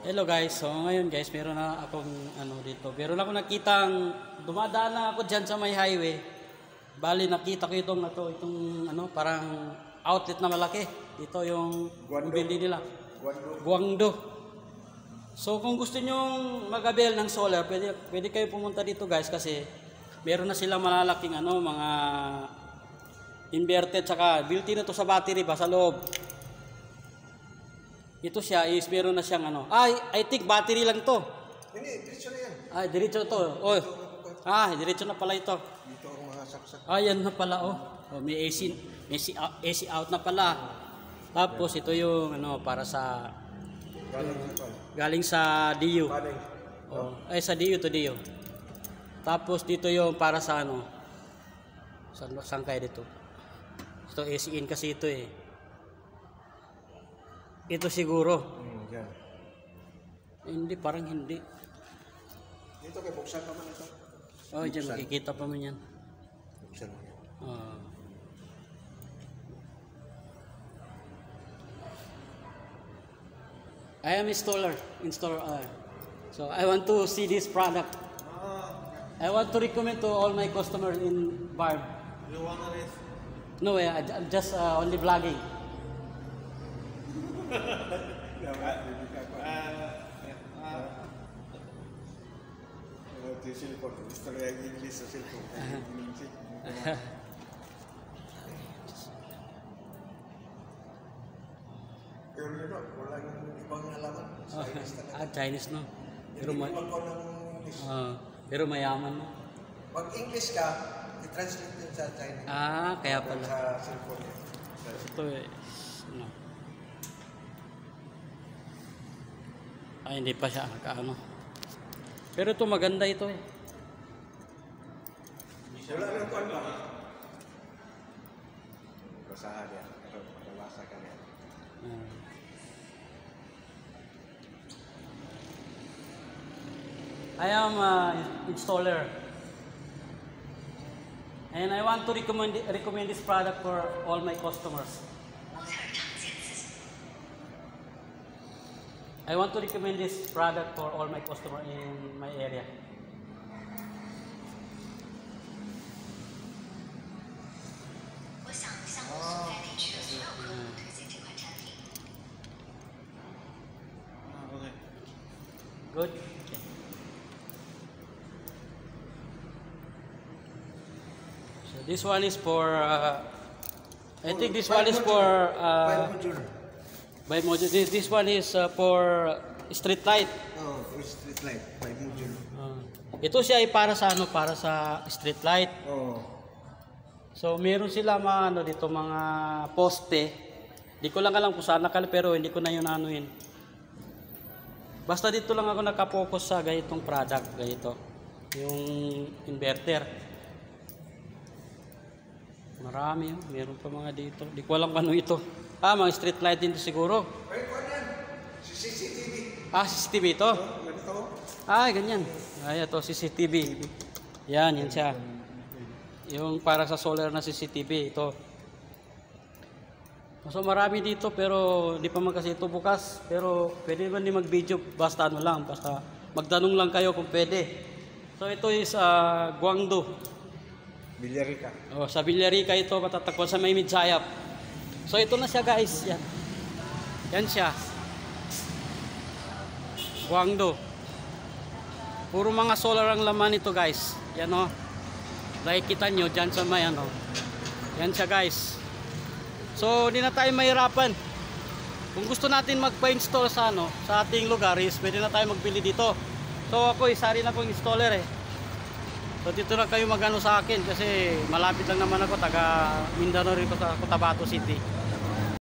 Hello guys, so ngayon guys, meron na akong dito. Meron ako nakitang dumadaan na ako diyan sa may highway. Bali nakita ko itong parang outlet na malaki. Dito yung building nila. Guangdo. So kung gusto niyo mag-avail ng solar, pwede kayo pumunta dito guys kasi meron na sila malalaking mga inverted saka built-in na to sa battery ba sa loob. Ito siya is meron na siyang I think battery lang to. Hindi, diretso na yan. Diretso to. Oh. Diretso na pala ito. Dito ang mga saksak. Yan na pala may AC out na pala. Tapos ito yung para sa galing sa DU. Sa DU to DU. Tapos dito yung para sa saan kaya dito? Ito AC in kasi ito eh. Ito siguro. Yan. Hindi, parang hindi. Dito kay buksan pa man ito. Diyan makikita pa man yan. Buksan mo yan. I am installer. So I want to see this product. I want to recommend to all my customers in Barb. You want to list? No, I'm just only vlogging. Di cellphone, istorya yung English sa cellphone. Pero yun, wala yung ibang alaman. Chinese no. Pero mayaman no. Pag English ka, i-translate din sa Chinese. Kaya pala. Sa cellphone. Ito hindi pa siya Pero ito maganda ito eh. Wala lang kuan ba? Basahan yan. Mabasa ka yan. I am installer. And I want to recommend this product for all my customers. I want to recommend this product for all my customers in my area. Okay. Good. So this one is for I think this one is for by module. This one is for street light. For street light, by module. Ito siya ay para sa para sa street light. So meron sila dito mga poste. Di ko lang alam kung saan pero hindi ko na yun yun. Basta dito lang ako nakapokus sa ganitong product, ganito. Yung inverter. Marami meron pa mga dito. Di ko alam ano ito. Mga street light din siguro. CCTV. CCTV ito? Ganyan. Ito CCTV. Yan siya. Yung para sa solar na CCTV ito. So marami dito pero di pa man kasi ito bukas. Pero pwede man din mag-video basta basta magtanong lang kayo kung pwede. So ito is Guangdo. Villarica. Sa Villarica ito matatagpuan sa may Midsayap. So ito na siya guys, yan siya. Guangdo. Puro mga solar ang laman ito guys. Yan nakikita nyo dyan sa may Yan siya guys. So hindi na tayo mahirapan. Kung gusto natin magpa-install sa ating lugar is pwede na tayo magbili dito. So ako isari na pong installer eh. So dito na kayo sa akin kasi malapit lang naman ako, taga Mindanao rin ko sa Cotabato City.